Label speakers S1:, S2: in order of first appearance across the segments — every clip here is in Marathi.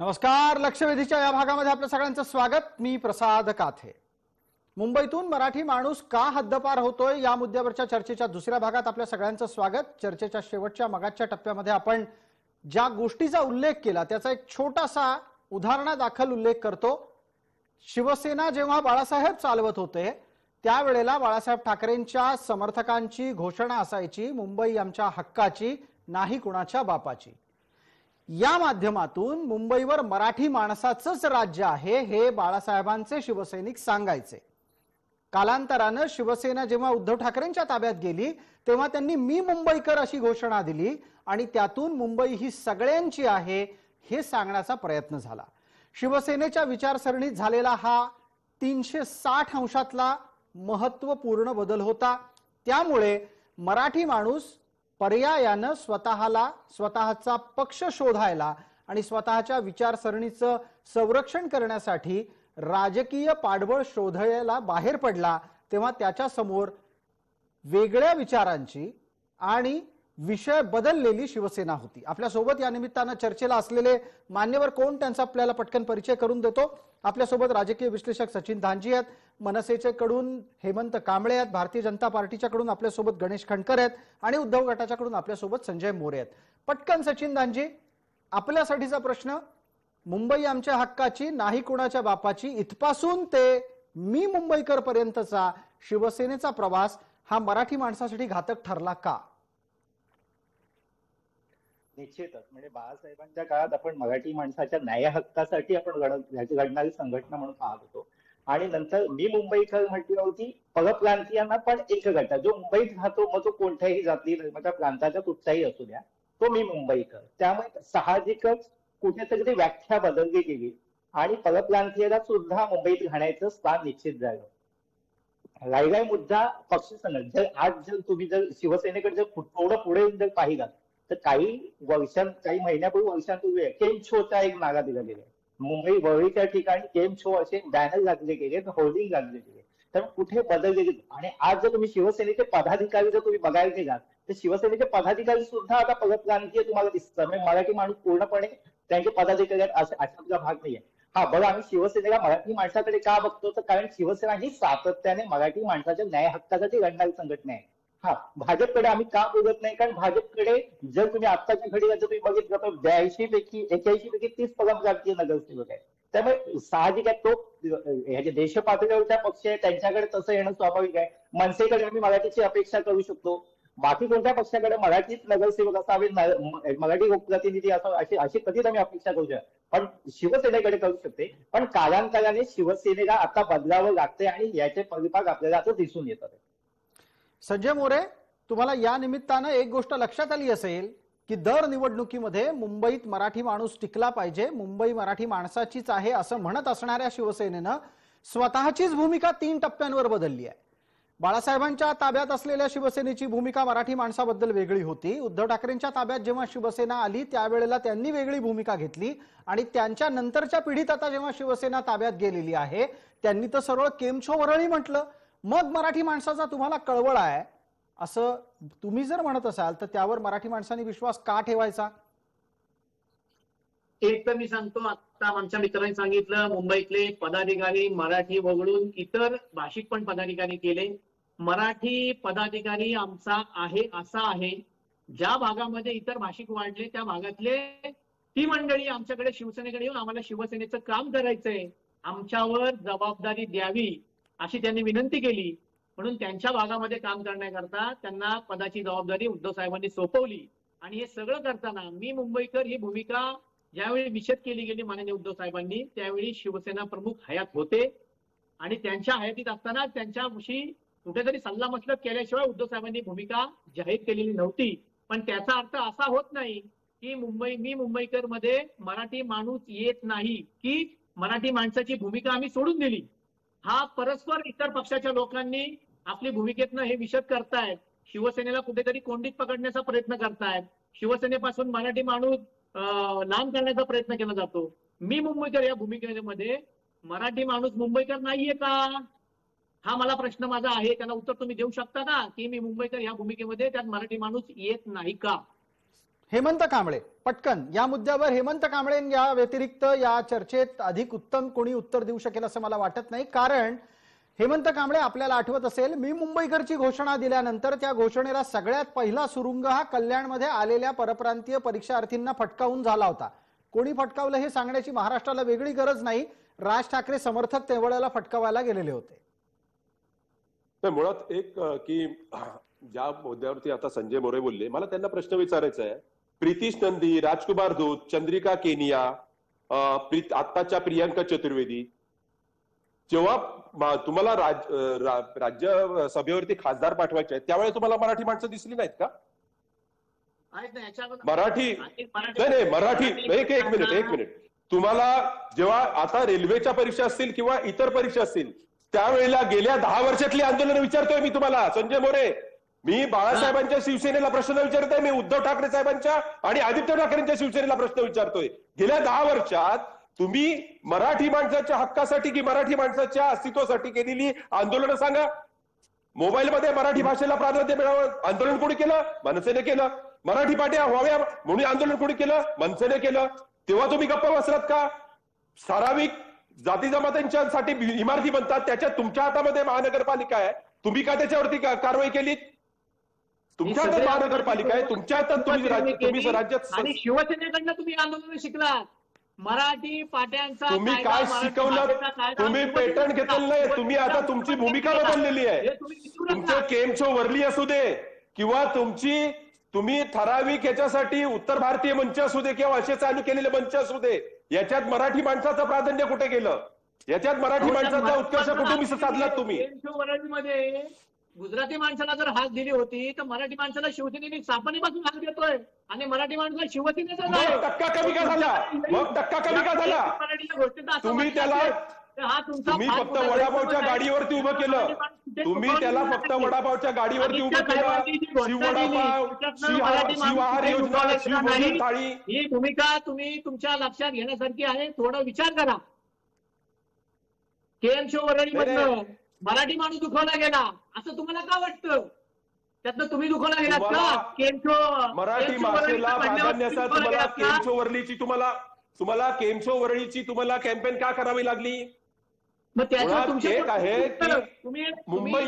S1: नमस्कार. लक्षवेधीच्या या भागामध्ये आपल्या सगळ्यांचं स्वागत. मी प्रसाद काथे. मुंबईतून मराठी माणूस का हद्दपार होतोय या मुद्द्यावरच्या चर्चेच्या दुसऱ्या भागात आपल्या सगळ्यांचं स्वागत. चर्चेच्या शेवटच्या मगाच्या टप्प्यामध्ये आपण ज्या गोष्टीचा उल्लेख केला त्याचा एक छोटासा उदाहरणादाखल उल्लेख करतो. शिवसेना जेव्हा बाळासाहेब चालवत होते त्यावेळेला बाळासाहेब ठाकरेंच्या समर्थकांची घोषणा असायची, मुंबई आमच्या हक्काची, नाही कुणाच्या बापाची. या माध्यमातून मुंबईवर मराठी माणसाचंच राज्य आहे हे बाळासाहेबांचे शिवसैनिक सांगायचे. कालांतराने शिवसेना जेव्हा उद्धव ठाकरेंच्या ताब्यात गेली तेव्हा त्यांनी मी मुंबईकर अशी घोषणा दिली आणि त्यातून मुंबई ही सगळ्यांची आहे हे सांगण्याचा प्रयत्न झाला. शिवसेनेच्या विचारसरणीत झालेला हा 360 अंशातला महत्त्वपूर्ण बदल होता. त्यामुळे मराठी माणूस पर्यायाने स्वतःचा पक्ष शोधायला आणि स्वतःच्या विचारसरणीचं संरक्षण करण्यासाठी राजकीय पाठबळ शोधायला बाहेर पडला. तेव्हा त्याच्या समोर वेगळ्या विचारांची आणि विषय बदललेली शिवसेना होती. आपल्या सोबत या निमित्ताने चर्चेला असलेले मान्यवर कोण त्यांचा आपल्याला पटकन परिचय करून देतो. आपल्या सोबत राजकीय विश्लेषक सचिन धांजी आहेत, मनसेचे कडून हेमंत कांबळे आहेत, भारतीय जनता पार्टीच्या कडून आपल्या सोबत गणेश खंडकर आहेत आणि उद्धव गटाच्या कडून आपल्या सोबत संजय मोरे आहेत. पटकन सचिन धांजी, आपल्यासाठीचा प्रश्न, मुंबई आमच्या हक्काची, नाही कुणाच्या बापाची इथपासून ते मी मुंबईकर पर्यंतचा शिवसेनेचा प्रवास हा मराठी माणसासाठी घातक ठरला का?
S2: निश्चितच. म्हणजे बाळासाहेबांच्या काळात आपण मराठी माणसाच्या न्याय हक्कासाठी आपण घडणारी संघटना म्हणून पाहत होतो आणि नंतर मी मुंबईकर म्हटली होती. परप्रांतीयांना पण एक गट जो मुंबईत राहतो, मग तो कोणत्याही जाती धर्माच्या प्रांताचा कुठचाही असू द्या, तो मी मुंबईकर. त्यामुळे साहजिकच कुठेतरी ती व्याख्या बदलली गेली आणि परप्रांतीयाला सुद्धा मुंबईत राहण्याचं स्थान निश्चित झालं. राहिला मुद्दा पक्ष संघटना. जर तुम्ही शिवसेनेकडे जर थोडं पुढे जर पाहिलात तर काही महिन्यापूर्वी वर्षांपूर्वी केम शोचा एक नारा दिला गेला. मुंबई वरळीच्या ठिकाणी केम शो असे बॅनर लागले गेले, होर्डिंग लागले गेले. तर कुठे बदल गेले. आणि आज जर तुम्ही शिवसेनेचे पदाधिकारी जर तुम्ही बघायला गेलात तर शिवसेनेचे पदाधिकारी सुद्धा आता परप्रांतीय तुम्हाला दिसतात. म्हणजे मराठी माणूस पूर्णपणे त्यांचे पदाधिकारी अशातला भाग नाहीये. हा बघा, आम्ही शिवसेनेला मराठी माणसाकडे का बघतो तर कारण शिवसेना ही सातत्याने मराठी माणसाच्या न्याय हक्कासाठी लढणारी संघटना आहे. हा, भाजपकडे आम्ही का बघत नाही? कारण भाजपकडे जर तुम्ही आत्ताच्या घडीला जर तुम्ही बघितलं तर 81 पैकी 30 परप्रांतीय नगरसेवक आहे. त्यामुळे साहजिक आहे तो ह्याचे देश पातळीवरचा पक्ष आहे, त्यांच्याकडे तसं येणं स्वाभाविक आहे. मनसेकडे आम्ही मराठीची अपेक्षा करू शकतो. बाकी कोणत्या पक्षाकडे मराठीच नगरसेवक असावे, मराठी लोकप्रतिनिधी असावे अशी कधीच आम्ही अपेक्षा करू शकतो. पण शिवसेनेकडे करू शकते. पण कालांतराने शिवसेनेला आता बदलावं लागते आणि याचे परिपाक आपल्याला आता दिसून येतात.
S1: संजय मोरे, तुम्हाला या निमित्तानं एक गोष्ट लक्षात आली असेल की दर निवडणुकीमध्ये मुंबईत मराठी माणूस टिकला पाहिजे, मुंबई मराठी माणसाचीच आहे असं म्हणत असणाऱ्या शिवसेनेनं स्वतःचीच भूमिका 3 टप्प्यांवर बदलली आहे. बाळासाहेबांच्या ताब्यात असलेल्या शिवसेनेची भूमिका मराठी माणसाबद्दल वेगळी होती. उद्धव ठाकरेंच्या ताब्यात जेव्हा शिवसेना आली त्यावेळेला त्यांनी वेगळी भूमिका घेतली आणि त्यांच्या नंतरच्या पिढीत आता जेव्हा शिवसेना ताब्यात गेलेली आहे त्यांनी तर सरळ केमछो वरळी म्हटलं. मग मराठी माणसाचा तुम्हाला कळवळ आहे असं तुम्ही जर म्हणत असाल तर त्यावर मराठी माणसांनी विश्वास का ठेवायचा?
S3: एक तर मी सांगतो, आता आमच्या मित्रांनी सांगितलं मुंबईतले पदाधिकारी मराठी वगळून इतर भाषिक पण पदाधिकारी केले. मराठी पदाधिकारी आमचा आहे असा आहे. ज्या भागामध्ये इतर भाषिक वाढले त्या भागातले ती मंडळी आमच्याकडे शिवसेनेकडे येऊन आम्हाला शिवसेनेचं काम करायचंय, आमच्यावर जबाबदारी द्यावी अशी त्यांनी विनंती केली. म्हणून त्यांच्या भागामध्ये काम करण्याकरता त्यांना पदाची जबाबदारी उद्धव साहेबांनी सोपवली. आणि हे सगळं करताना मी मुंबईकर ही भूमिका ज्यावेळी निषेध केली गेली माननीय उद्धव साहेबांनी त्यावेळी शिवसेना प्रमुख हयात होते आणि त्यांच्या हयातीत असताना त्यांच्याविषयी कुठेतरी सल्ला मसलत केल्याशिवाय उद्धव साहेबांनी भूमिका जाहीर केलेली नव्हती. पण त्याचा अर्थ असा होत नाही की मी मुंबईकर मध्ये मराठी माणूस येत नाही की मराठी माणसाची भूमिका आम्ही सोडून दिली. हा परस्पर इतर पक्षाच्या लोकांनी आपली भूमिकेतनं हे विशद करतायत, शिवसेनेला कुठेतरी कोंडीत पकडण्याचा प्रयत्न करतायत, शिवसेनेपासून मराठी माणूस लांब करण्याचा प्रयत्न केला जातो. मी मुंबईकर या भूमिकेमध्ये मराठी माणूस मुंबईकर नाहीये का हा मला प्रश्न माझा आहे. त्याला उत्तर तुम्ही देऊ शकता का की मी मुंबईकर या भूमिकेमध्ये त्यात मराठी माणूस येत नाही का?
S1: हेमंत कांबळे पटकन या मुद्द्यावर हेमंत कांबळे या व्यतिरिक्त या चर्चेत अधिक उत्तम कोणी उत्तर देऊ शकेल असं मला वाटत नाही, कारण हेमंत कांबळे आपल्याला आठवत असेल मी मुंबईकरची घोषणा दिल्यानंतर त्या घोषणेला सगळ्यात पहिला सुरुंग हा कल्याणमध्ये आलेल्या परप्रांतीय परीक्षार्थींना फटकावून झाला होता. कोणी फटकावलं हे सांगण्याची महाराष्ट्राला वेगळी गरज नाही. राज ठाकरे समर्थक तेवढ्याला फटकावायला गेलेले होते.
S4: मुळात एक की ज्या मुद्द्यावरती आता संजय मोरे बोलले, मला त्यांना प्रश्न विचारायचा आहे. प्रीतीश नंदी, राजकुमार धूत, चंद्रिका केनिया, आत्ताच्या प्रियांका चतुर्वेदी, जेव्हा तुम्हाला राज्यसभेवरती खासदार पाठवायचे आहेत त्यावेळेस तुम्हाला मराठी माणसं दिसली नाहीत का? मराठी नाही मराठी एक मिनिट तुम्हाला जेव्हा आता रेल्वेच्या परीक्षा असतील किंवा इतर परीक्षा असतील त्यावेळेला गेल्या 10 वर्षातली आंदोलन विचारतोय मी तुम्हाला संजय मोरे. मी बाळासाहेबांच्या शिवसेनेला प्रश्न विचारतोय, मी उद्धव ठाकरे साहेबांच्या आणि आदित्य ठाकरेंच्या शिवसेनेला प्रश्न विचारतोय. गेल्या 10 वर्षात तुम्ही मराठी माणसाच्या हक्कासाठी की मराठी माणसाच्या अस्तित्वासाठी केलेली आंदोलनं सांगा. मोबाईलमध्ये मराठी भाषेला प्राधान्य मिळावं आंदोलन कोणी केलं? मनसेने केलं. मराठी पाट्या व्हाव्या म्हणून आंदोलन कोणी केलं? मनसेने केलं. तेव्हा तुम्ही गप्पा बसलात का? ठराविक जाती जमातींच्यासाठी इमारती बनतात, त्याच्यात तुमच्या हातामध्ये महानगरपालिका आहे, तुम्ही का त्याच्यावरती कारवाई केली? तुमच्या हातात महानगरपालिका आहे, तुमच्या हातात तुम्ही राज्यात
S3: आणि शिवसेनेकडनं तुम्ही आंदोलन शिकलात. मराठी पाट्यांचा
S4: तुम्ही काय शिकवलं? तुम्ही पेटंट घेतलेलं नाही. तुम्ही आता तुमची भूमिका बदललेली आहे. तुमचं केमचो वरली असू दे किंवा तुम्ही ठराविक याच्यासाठी उत्तर भारतीय मंच असू दे किंवा असे चालू केलेले मंच असू दे, याच्यात मराठी माणसाचं प्राधान्य कुठे गेलं? याच्यात मराठी माणसाचा उत्कर्ष कुठे साधलात तुम्ही?
S3: वरळीमध्ये गुजराती माणसाला जर हात दिली होती तर मराठी माणसाला शिवसेनेने स्थापनेपासून हात देतोय आणि मराठी माणसाला शिवसेनेचा
S4: टक्का कमी का झाला? मग टक्का कमी का झाला? तुम्ही त्याला तुम्ही फक्त वडापावच्या गाडीवरती उभं केलं. तुम्ही त्याला फक्त वडापावच्या गाडीवरती उभं केलं. शिव वडापाव, शिवहार योजना, शिवभोजन थाळी,
S3: ही भूमिका तुम्ही तुमच्या लक्षात घेण्यासारखी आहे. थोडा विचार करा. केएमशो वरळीमधनं मराठी माणूस दुखवला गेला असं तुम्हाला का वाटतं? त्यातनं तुम्ही दुखवला गेलात का? केएमशो
S4: मराठी भाषेला प्राधान्याचा तुम्हाला केएमशो वरळीची तुम्हाला केएमशो वरळीची तुम्हाला कॅम्पेन का करावी लागली?
S3: मग त्याच्यावर
S4: एक आहे की मुंबई,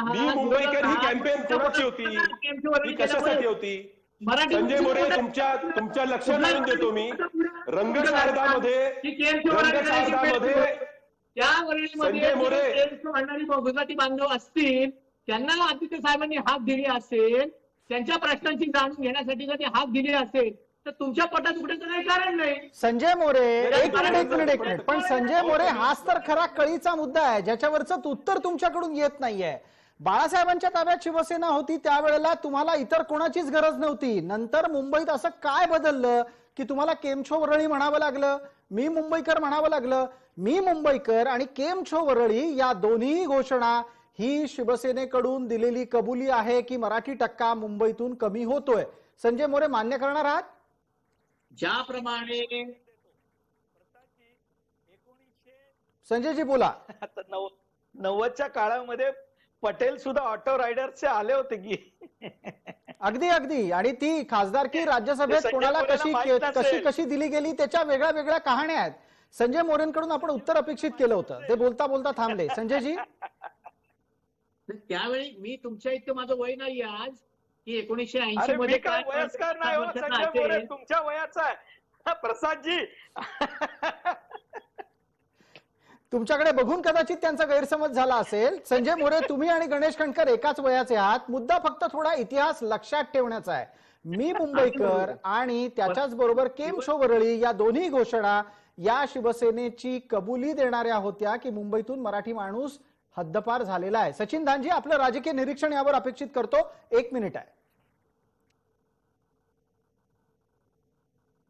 S4: मी मुंबईकर ही कॅम्पेन कोणाची होती? ही कशासाठी होती? संजय मोरे तुमच्या लक्षात आणून देतो मी. रंगशारदामध्ये
S3: त्या वरळीमध्ये म्हणणारी गुजराती बांधव असतील त्यांना आदित्य साहेबांनी हात दिली असेल, त्यांच्या प्रश्नांची जाणून घेण्यासाठी जर ते हात दिले असेल तर तुमच्या पोटात दुखण्याचं काही कारण नाही.
S1: संजय मोरे एक मिनिट पण संजय मोरे हाच तर खरा कळीचा मुद्दा आहे ज्याच्यावरचं उत्तर तुमच्याकडून येत नाहीये. बाळासाहेबांच्या ताब्यात शिवसेना होती त्यावेळेला तुम्हाला इतर कोणाचीच गरज नव्हती. नंतर मुंबईत असं काय बदललं की तुम्हाला केमछो वरळी म्हणावं लागलं, मी मुंबईकर म्हणावं लागलं? मी मुंबईकर आणि केमछो वरळी या दोन्ही घोषणा ही शिवसेनेकडून दिलेली कबुली आहे की मराठी टक्का मुंबईतून कमी होतोय? संजय मोरे मान्य करणार आहात?
S3: ज्याप्रमाणे
S1: संजयजी बोला.
S5: आता 90च्या काळामध्ये पटेल सुद्धा ऑटो रायडरचे आले होते की
S1: अगदी आणि ती खासदारकी राज्यसभेत कोणाला कशी दिली गेली त्याच्या वेगळ्या वेगळ्या कहाण्या आहेत. संजय मोरेंकडून आपण उत्तर अपेक्षित केलं होतं, ते बोलता बोलता थांबले. संजयजी
S3: त्यावेळी मी तुमच्या इतकं माझं वय नाही आज की 1980 मध्ये
S5: काय वयस्कर नाही हो संजय मोरे, तुमच्या वयाचा आहे प्रसादजी.
S1: तुमच्याकडे बघून कदाचित त्यांचा गैरसमज झाला असेल. संजय मोरे तुम्ही आणि गणेश खंडकर एकाच वयाचे आहात. मुद्दा फक्त थोडा इतिहास लक्षात ठेवण्याचा आहे. मी मुंबईकर आणि त्याच्याच बरोबर केमछो वरळी या दोन्ही घोषणा या शिवसेनेची कबुली देणाऱ्या होत्या की मुंबईतून मराठी माणूस हद्दपार झालेला आहे. सचिन धानजी आपलं राजकीय निरीक्षण यावर अपेक्षित करतो. 1 मिनिट आहे.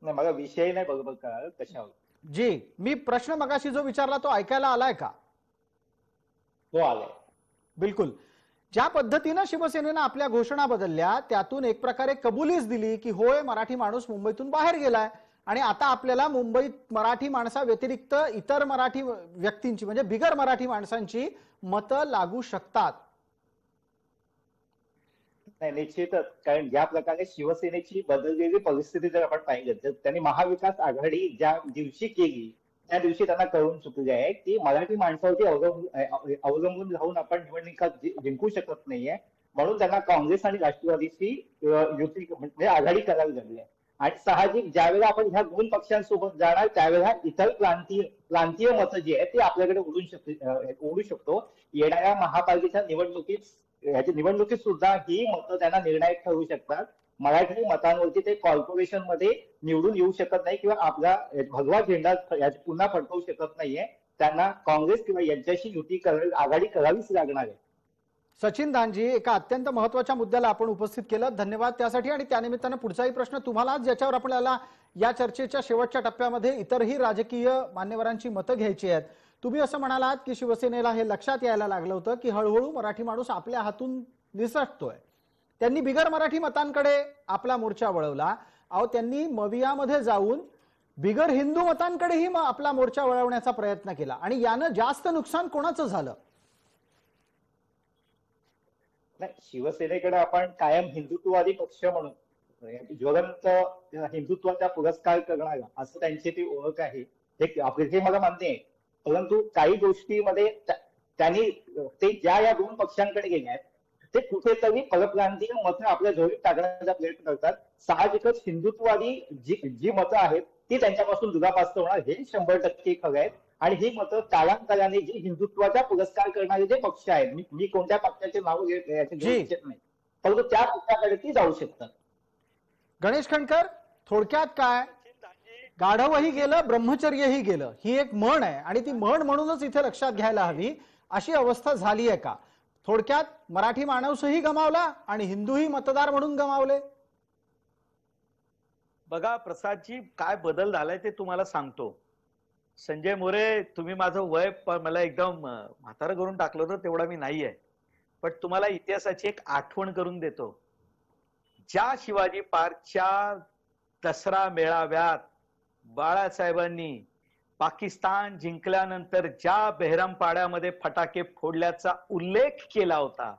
S2: नाही मला विषय नाही बघ का कशावर.
S1: जी मी प्रश्न मगाशी जो विचारला तो ऐकायला आलाय का?
S2: हो आलाय.
S1: बिलकुल. ज्या पद्धतीनं शिवसेनेनं आपल्या घोषणा बदलल्या त्यातून एक प्रकारे कबुलीच दिली की होय मराठी माणूस मुंबईतून बाहेर गेलाय आणि आता आपल्याला मुंबईत मराठी माणसा व्यतिरिक्त इतर मराठी व्यक्तींची म्हणजे बिगर मराठी माणसांची मतं लागू शकतात.
S2: नाही, निश्चितच. कारण ज्या प्रकारे शिवसेनेची बदललेली परिस्थिती जर आपण पाहिली तर त्यांनी महाविकास आघाडी ज्या दिवशी केली त्या दिवशी त्यांना कळून चुकले आहे की मराठी माणसावरती अवलंबून राहून आपण निवडणुका जिंकू शकत नाहीये. म्हणून त्यांना काँग्रेस आणि राष्ट्रवादीची युती म्हणजे आघाडी करावी लागली आहे. आणि साहजिक ज्यावेळेला आपण ह्या दोन पक्षांसोबत जाणार त्यावेळेला इतर प्रांतीय मतं जी आहेत ती आपल्याकडे ओढू शकतो. येणाऱ्या महापालिकेच्या निवडणुकीत सुद्धा ही मतं त्यांना निर्णायक ठरू शकतात. मराठी मतांवरती ते कॉर्पोरेशन मध्ये निवडून येऊ शकत नाही किंवा आपला भगवा झेंडा पुन्हा फडकवू शकत नाहीये. त्यांना काँग्रेस किंवा यांच्याशी आघाडी करावीच लागणार आहे.
S1: सचिन दानजी, एका अत्यंत महत्वाच्या मुद्द्याला आपण उपस्थित केलं, धन्यवाद त्यासाठी. आणि त्यानिमित्तानं पुढचाही प्रश्न तुम्हाला, ज्याच्यावर आपल्याला या चर्चेच्या शेवटच्या टप्प्यामध्ये इतरही राजकीय मान्यवरांची मतं घ्यायची आहेत. तुम्ही असं म्हणालात की शिवसेनेला हे लक्षात यायला लागलं होतं की हळूहळू मराठी माणूस आपल्या हातून निसटतोय. त्यांनी बिगर मराठी मतांकडे आपला मोर्चा वळवला. अहो, त्यांनी मवियामध्ये जाऊन बिगर हिंदू मतांकडेही आपला मोर्चा वळवण्याचा प्रयत्न केला आणि यानं जास्त नुकसान कोणाचं झालं?
S2: नाही, शिवसेनेकडे आपण कायम हिंदुत्ववादी पक्ष म्हणून ज्वलंत हिंदुत्वाचा पुरस्कार करणारा असं त्यांची ती ओळख आहे. हे मला मान्य आहे. परंतु काही गोष्टीमध्ये त्यांनी ते या दोन पक्षांकडे गेले आहेत ते कुठेतरी परप्रांतीय मतं आपल्या झोळीत टाकण्याचा प्रयत्न करतात. साहजिकच हिंदुत्ववादी जी मतं आहेत ती त्यांच्यापासून दुरापास्त होणार हे 100% खरं आहे. आणि ही मतं कालांतराने जी हिंदुत्वाचा पुरस्कार करणारे जे पक्ष आहेत, मी कोणत्या पक्षाचे नाव घेऊ इच्छित नाही, परंतु त्या पक्षाकडे ती जाऊ शकतात.
S1: गणेश खंडकर, थोडक्यात काय, गाढवही गेलं ब्रह्मचर्यही गेलं ही एक म्हण आहे आणि ती म्हण म्हणूनच इथे लक्षात घ्यायला हवी. अशी अवस्था झाली आहे का? थोडक्यात मराठी माणूसही गमावला आणि हिंदूही मतदार म्हणून गमावले.
S5: बघा प्रसादजी, काय बदल झालाय ते तुम्हाला सांगतो. संजय मोरे, तुम्ही माझं वय मला एकदम म्हातारं करून टाकलं होतं तेवढा मी नाही आहे, पण तुम्हाला इतिहासाची एक आठवण करून देतो. ज्या शिवाजी पार्कच्या दसरा मेळाव्यात बाळासाहेबांनी पाकिस्तान जिंकल्यानंतर ज्या बेहरामपाड्यामध्ये फटाके फोडल्याचा उल्लेख केला होता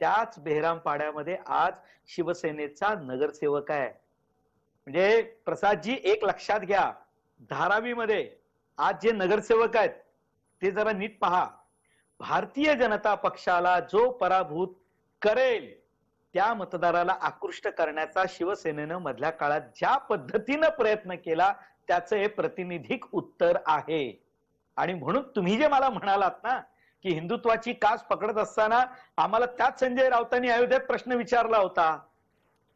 S5: त्याच बेहरामपाड्यामध्ये आज शिवसेनेचा नगरसेवक आहे. म्हणजे प्रसादजी, एक लक्षात घ्या, धारावीमध्ये आज जे नगरसेवक आहेत ते जरा नीट पहा. भारतीय जनता पक्षाला जो पराभूत करेल त्या मतदाराला आकृष्ट करण्याचा शिवसेनेनं मधल्या काळात ज्या पद्धतीनं प्रयत्न केला त्याचं हे प्रातिनिधिक उत्तर आहे. आणि म्हणून तुम्ही जे मला म्हणालात ना की हिंदुत्वाची कास पकडत असताना आम्हाला त्याच संजय राऊतांनी अयोध्येत प्रश्न विचारला होता,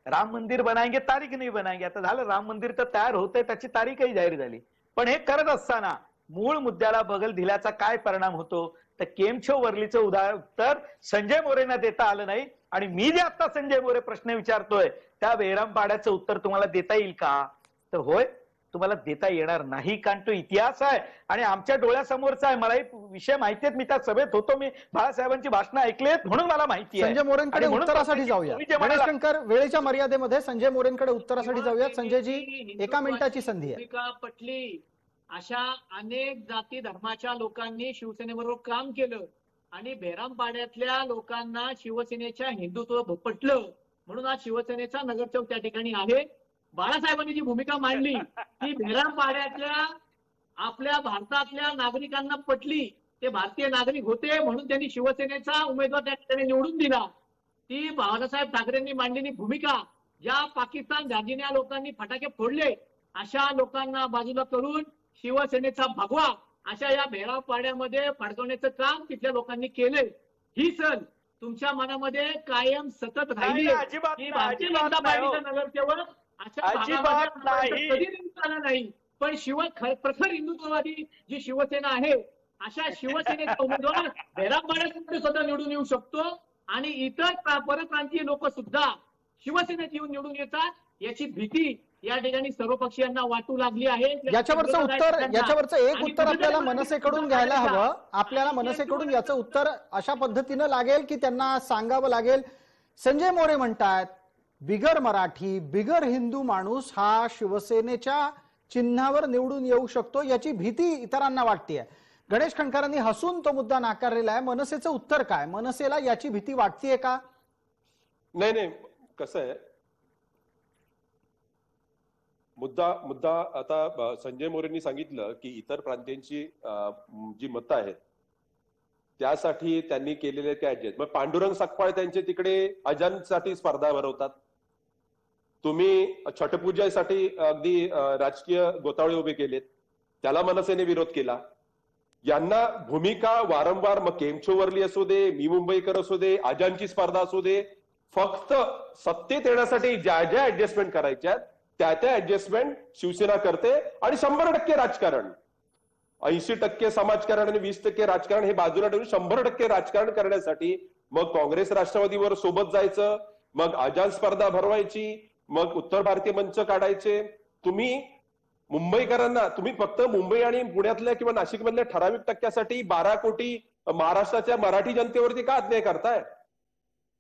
S5: राम मंदिर बनाएंगे तारीख नाही बनाएंगे. आता झालं, राम मंदिर तर तयार होतंय, त्याची तारीखही जाहीर झाली. पण हे करत असताना मूळ मुद्द्याला बगल दिल्याचा काय परिणाम होतो तर केमछो वरलीचं उत्तर संजय मोरेंना देता आलं नाही. आणि मी जे आता संजय मोरे प्रश्न विचारतोय त्या बेहरामपाड्याचं उत्तर तुम्हाला देता येईल का? तर होय, तुम्हाला देता येणार नाही, कारण तो इतिहास आहे आणि आमच्या डोळ्यासमोरचा आहे. मला विषय माहिती आहेत, मी त्या सभेत होतो, मी बाळासाहेबांची भाषणं ऐकलेत म्हणून मला माहिती आहे.
S1: संजय मोरेंकडे उत्तरासाठी जाऊया. गणेश खंडकर, वेळेच्या मर्यादेमध्ये संजय मोरेंकडे उत्तरासाठी जाऊयात. संजयजी, 1 मिनिटाची संधी आहे.
S3: पटली अशा अनेक जाती धर्माच्या लोकांनी शिवसेनेबरोबर काम केलं आणि बेहरामपाड्यातल्या लोकांना शिवसेनेच्या हिंदुत्व पटलं म्हणून आज शिवसेनेचा नगरसेवक त्या ठिकाणी आहे. बाळासाहेबांनी जी भूमिका मांडली ती बेहरामपाड्यातल्या आपल्या भारतातल्या नागरिकांना पटली. ते भारतीय नागरिक होते म्हणून त्यांनी शिवसेनेचा उमेदवार त्या ठिकाणी निवडून दिला. ती बाळासाहेब ठाकरेंनी मांडलेली भूमिका, ज्या पाकिस्तान गाजिन्या लोकांनी फटाके फोडले अशा लोकांना बाजूला करून शिवसेनेचा भगवा अशा या बेहरामपाड्यामध्ये फडकवण्याचं काम तिथल्या लोकांनी केले. ही सन तुमच्या मनामध्ये कायम सतत राहिली की भारतीय जनता पार्टीचा नगरसेवक अशा भागामध्ये कधी निवडून आला नाही. पण प्रखर हिंदुत्ववादी जी शिवसेना आहे अशा शिवसेनेचा उमेदवार बेहरामपाड्यामध्ये सुद्धा निवडून येऊ शकतो आणि इतर परप्रांतीय लोक सुद्धा शिवसेनेत येऊन निवडून येतात याची भीती या ठिकाणी सर्व पक्षीयांना वाटू लागली आहे.
S1: याच्यावरचं एक उत्तर आपल्याला मनसेकडून घ्यायला हवं. आपल्याला मनसेकडून याचं उत्तर अशा पद्धतीनं लागेल की त्यांना सांगावं लागेल, संजय मोरे म्हणतात बिगर मराठी बिगर हिंदू माणूस हा शिवसेनेच्या चिन्हावर निवडून येऊ शकतो, याची भीती इतरांना वाटतेय. गणेश खंडकरांनी हसून तो मुद्दा नाकारलेला आहे. मनसेचं उत्तर काय? मनसेला याची भीती वाटतेय का?
S4: नाही कसं आहे, मुद्दा आता संजय मोरेंनी सांगितलं की इतर प्रांतांची जी मतं आहेत त्यासाठी त्यांनी केलेले ते ऍडजस्ट. मग पांडुरंग सकपाळ त्यांचे तिकडे अजानसाठी स्पर्धा भरवतात. तुम्ही छठपूजेसाठी अगदी राजकीय गोतावळे उभे केलेत, त्याला मनसेने विरोध केला. यांना भूमिका वारंवार, मग केमछोवरली असू दे, मी मुंबईकर असू दे, अजानची स्पर्धा असू दे, फक्त सत्तेत येण्यासाठी ज्या ज्या ऍडजस्टमेंट करायच्या त्या ऍडजस्टमेंट शिवसेना करते. आणि 100% राजकारण, 80% समाजकारण आणि 20% राजकारण हे बाजूला ठेवून 100% राजकारण करण्यासाठी मग काँग्रेस राष्ट्रवादीवर सोबत जायचं, मग अजान स्पर्धा भरवायची, मग उत्तर भारतीय मंच काढायचे. तुम्ही मुंबईकरांना, तुम्ही फक्त मुंबई आणि पुण्यातल्या किंवा नाशिक मधल्या ठराविक टक्क्यासाठी 12 कोटी महाराष्ट्राच्या मराठी जनतेवरती का अन्याय करताय?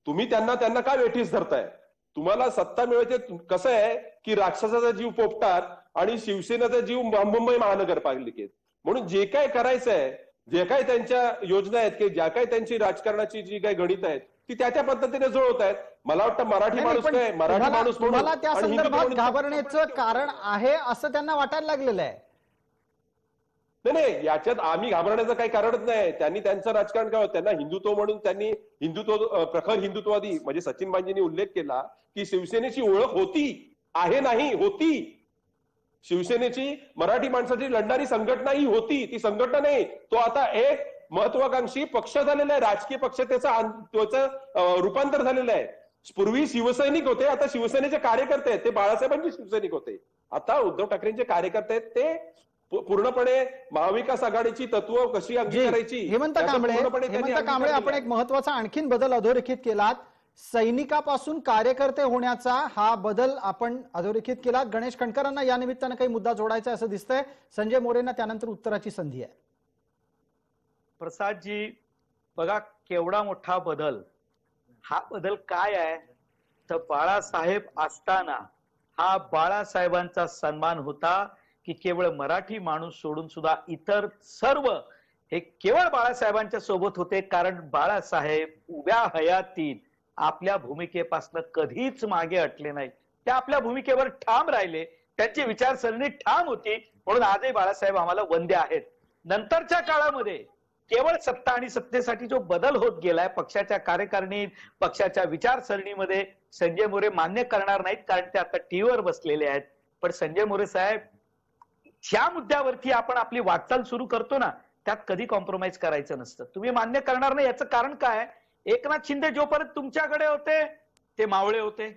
S4: तुम्ही त्यांना का वेठीस धरताय? तुम्हाला सत्ता मिळते. कसं आहे की राक्षसाचा जीव पोपटात आणि शिवसेनेचा जीव मुंबई महानगरपालिकेत. म्हणून जे काय करायचंय, जे काय त्यांच्या योजना आहेत, की ज्या काय त्यांची राजकारणाची जी काही गणित आहेत ती त्या पद्धतीने जुळवत आहेत. मला वाटतं मराठी माणूस काय, मराठी माणूस
S1: तुम्हाला त्या
S4: आणि हिंदू
S1: संदर्भात
S4: म्हणून
S1: घाबरण्याचं कारण आहे असं त्यांना वाटायला लागलेलं आहे.
S4: नाही, याच्यात आम्ही घाबरण्याचं काही कारणच नाही. त्यांनी त्यांचं राजकारण काय होतं, त्यांना हिंदुत्व म्हणून त्यांनी हिंदुत्व, प्रखर हिंदुत्ववादी म्हणजे सचिन बांजींनी उल्लेख केला की शिवसेनेची ओळख होती, आहे नाही होती. शिवसेनेची मराठी माणसाची लढणारी संघटना ही होती, ती संघटना नाही. तो आता एक महत्वाकांक्षी पक्ष झालेला आहे, राजकीय पक्ष त्याचं रूपांतर झालेलं आहे. पूर्वी शिवसैनिक होते, आता शिवसेनेचे कार्यकर्ते आहेत. ते बाळासाहेबांचे शिवसैनिक होते, आता उद्धव ठाकरेंचे कार्यकर्ते आहेत. ते पूर्णपणे महाविकास आघाडीची तत्व कशी अंगीकारायची.
S1: हेमंत कांबळे, आपण एक महत्वाचा आणखीन बदल अधोरेखित केलात. सैनिकापासून कार्यकर्ते होण्याचा हा बदल आपण अधोरेखित केला. गणेश कणकरांना या निमित्तानं काही मुद्दा जोडायचा असं दिसतंय. संजय मोरेंना त्यानंतर उत्तराची संधी आहे.
S5: प्रसादजी, बघा केवढा मोठा बदल. हा बदल काय आहे तर बाळासाहेब असताना हा बाळासाहेबांचा सन्मान होता की केवळ मराठी माणूस सोडून सुद्धा इतर सर्व हे केवळ बाळासाहेबांच्या सोबत होते. कारण बाळासाहेब उभ्या हयातीत आपल्या भूमिकेपासून कधीच मागे हटले नाही. त्या आपल्या भूमिकेवर ठाम राहिले, त्यांची विचारसरणी ठाम होती, म्हणून आजही बाळासाहेब आम्हाला वंद्य आहेत. नंतरच्या काळामध्ये केवळ सत्ता आणि सत्तेसाठी जो बदल होत गेलाय पक्षाच्या कार्यकारिणीत, पक्षाच्या विचारसरणीमध्ये, संजय मोरे मान्य करणार नाहीत कारण ते आता टीव्हीवर बसलेले आहेत. पण संजय मोरे साहेब, ज्या मुद्द्यावरती आपण आपली वाटचाल सुरू करतो ना त्यात कधी कॉम्प्रोमाइज करायचं नसतं. तुम्ही मान्य करणार नाही याचं कारण काय? एकनाथ शिंदे जोपर्यंत तुमच्याकडे होते ते मावळे होते.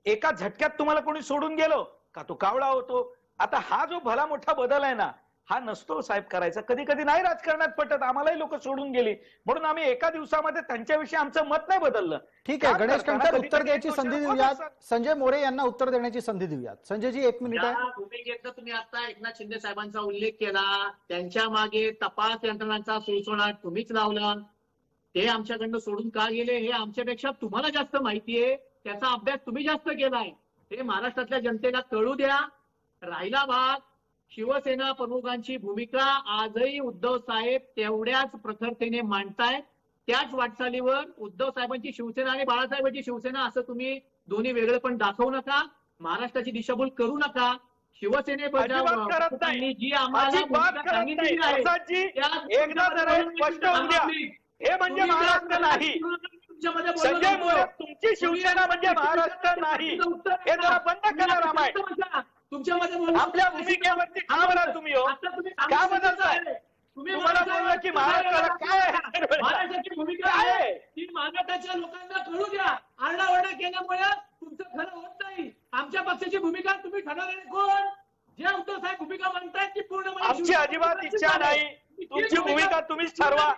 S5: एका झटक्यात तुम्हाला कोणी सोडून गेलो का तो कावळा होतो. आता हा जो भला मोठा बदल आहे ना हा नसतो साहेब करायचा. कधी कधी नाही राजकारणात पटत, आम्हालाही लोक सोडून गेली म्हणून आम्ही एका दिवसामध्ये त्यांच्याविषयी आमचं मत नाही बदललं.
S1: ठीक आहे गणेश कणकर, उत्तर द्यायची संधी देऊयात. संजय मोरे यांना उत्तर देण्याची संधी देऊयात. संजयजी, 1 मिनिट आहे.
S3: भूमिकेतनं तुम्ही आता एकनाथ शिंदे साहेबांचा उल्लेख केला, त्यांच्या मागे तपास यंत्रणांचा सुळसुळाट तुम्हीच लावला. ते आमच्याकडनं सोडून का गेले हे आमच्यापेक्षा तुम्हाला जास्त माहिती आहे, त्याचा अभ्यास तुम्ही जास्त केलाय. हे महाराष्ट्रातल्या जनतेला कळू द्या. राहिला भाग शिवसेना प्रमुखांची भूमिका आजही उद्धव साहेब तेवढ्याच प्रखरतेने मांडतायत. त्याच वाटचालीवर उद्धव साहेबांची शिवसेना आणि बाळासाहेबांची शिवसेना असं तुम्ही दोन्ही वेगळे पण दाखवू नका. महाराष्ट्राची दिशाभूल करू नका. शिवसेनेबद्दल जी आम्हाला सांगितली आहे
S5: एकदा जरा स्पष्ट होऊ द्या. हे म्हणजे महाराष्ट्र नाही. संजय मोरे, तुमची शिवसेना म्हणजे महाराष्ट्र नाही. हे जरा बंद करा रामायण.
S3: तुमच्यामध्ये
S5: आपल्या भूमिकेवरती ठाम राहा तुम्ही. हो का बदलताय? तुम्हाला बोललं की महाराष्ट्राला काय
S3: महाराष्ट्राची भूमिका आहे ती महाराष्ट्राच्या लोकांना कळू द्या. आरडाओरडा केल्यामुळे तुमचं खरं होत नाही. आमच्या पक्षाची भूमिका तुम्ही ठरवलेले कोण? जे उद्धव साहेब भूमिका म्हणतायत ती पूर्ण
S5: आमची अजिबात इच्छा नाही. तुमची भूमिका तुम्हीच ठरवा.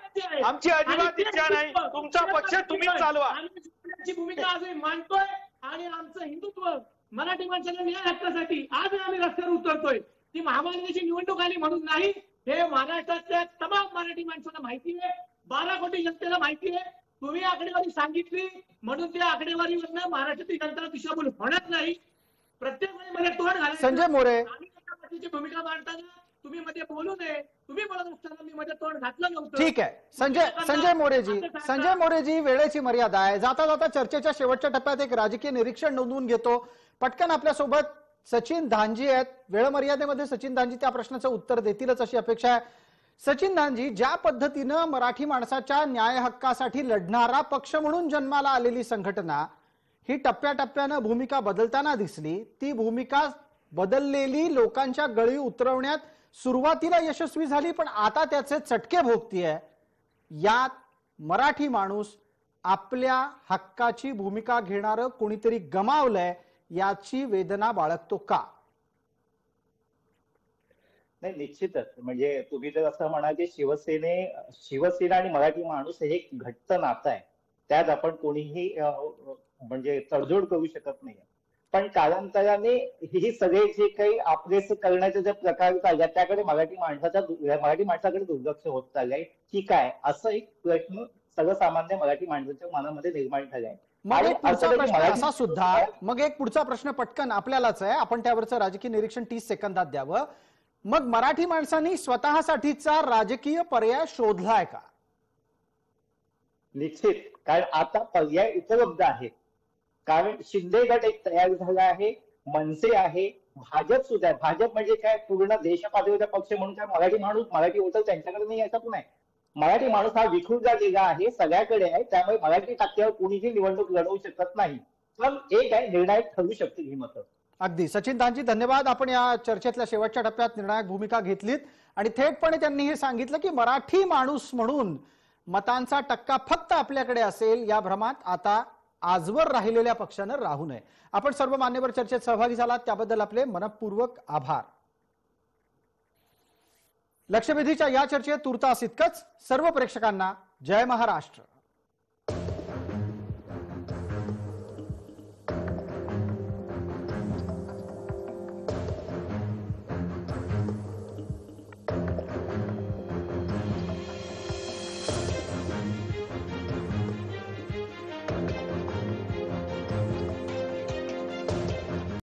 S5: आमची अजिबात इच्छा नाही. तुमचा पक्ष तुम्हीच चालवा.
S3: आमची भूमिका आजही मांडतोय आणि आमचं हिंदुत्व मराठी माणसाला न्याय हक्कासाठी आज आम्ही रस्त्यावर उतरतोय. ती महामार्गाची निवडणूक आली म्हणून नाही, हे महाराष्ट्रातल्या तमाम मराठी माणसाला माहिती आहे. 12 कोटी जनतेला माहिती आहे. तुम्ही आकडेवारी सांगितली म्हणून त्या आकडेवारीवरनं महाराष्ट्रातील जनतेला दिशाभूल होणार नाही. प्रत्येक वेळी मध्ये तोड घालायचं.
S1: संजय मोरे,
S3: भूमिका मांडताना तुम्ही मध्ये बोलू नये. तुम्ही बोलत असताना मी मध्ये तोंड घातलं नव्हतं.
S1: ठीक आहे. संजय मोरेजी वेळेची मर्यादा आहे. जाता जाता चर्चेच्या शेवटच्या टप्प्यात एक राजकीय निरीक्षण नोंदवून घेतो. पटकन आपल्यासोबत सचिन धांजी आहेत. वेळ मर्यादेमध्ये सचिन धांजी त्या प्रश्नाचं उत्तर देतीलच अशी अपेक्षा आहे. सचिन धांजी, ज्या पद्धतीनं मराठी माणसाच्या न्याय हक्कासाठी लढणारा पक्ष म्हणून जन्माला आलेली संघटना ही टप्प्याटप्प्यानं भूमिका बदलताना दिसली, ती भूमिका बदललेली लोकांच्या गळी उतरवण्यात सुरुवातीला यशस्वी झाली, पण आता त्याचे चटके भोगतीये. यात मराठी माणूस आपल्या हक्काची भूमिका घेणारं कोणीतरी गमावलंय याची वेदना बाळगतो का?
S2: नाही, निश्चितच. म्हणजे तुम्ही जर असं म्हणाल की शिवसेना आणि मराठी माणूस हे एक घट्ट नातं आहे, त्यात आपण कोणीही म्हणजे तडजोड करू शकत नाही. पण कालांतराने ही सगळे जे काही आपलेस करण्याचे जे प्रकार चालले त्याकडे मराठी माणसाकडे दुर्लक्ष होत चाललंय की काय, असं एक प्रश्न सर्वसामान्य मराठी माणसाच्या मनामध्ये निर्माण झालाय.
S1: मग एक पुढचा प्रश्न असा सुद्धा, मग एक पुढचा प्रश्न पटकन आपल्यालाच आहे, आपण त्यावरचं राजकीय निरीक्षण 30 सेकंदात द्यावं. मग मराठी माणसांनी स्वतःसाठीचा राजकीय पर्याय शोधलाय का?
S2: निश्चित. कारण आता पर्याय उपलब्ध आहेत. कारण शिंदे गट एक तयार झाला आहे, मनसे आहे, भाजप सुद्धा आहे. भाजप म्हणजे काय, पूर्ण देशपातळीचा पक्ष म्हणून काय मराठी वोटर त्यांच्याकडे नाही याचा पण आहे. मराठी माणूस हा विखुरला गेला आहे, सगळ्याकडे आहे. त्यामुळे मराठी टाक्यावर कोणीही निवडणूक लढवू शकत नाही. पण एक आहे, निर्णायक ठरू शकते ही मतं.
S1: अगदी. सचिन धांजी, धन्यवाद. आपण या चर्चेतल्या शेवटच्या टप्प्यात निर्णायक भूमिका घेतलीत आणि थेटपणे त्यांनी हे सांगितलं की मराठी माणूस म्हणून मतांचा टक्का फक्त आपल्याकडे असेल या भ्रमात आता आजवर राहिलेल्या पक्षानं राहू नये. आपण सर्व मान्यवर चर्चेत सहभागी झालात त्याबद्दल आपले मनपूर्वक आभार. लक्षवेधीच्या या चर्चेत तुर्तास इतकंच. सर्व प्रेक्षकांना जय महाराष्ट्र.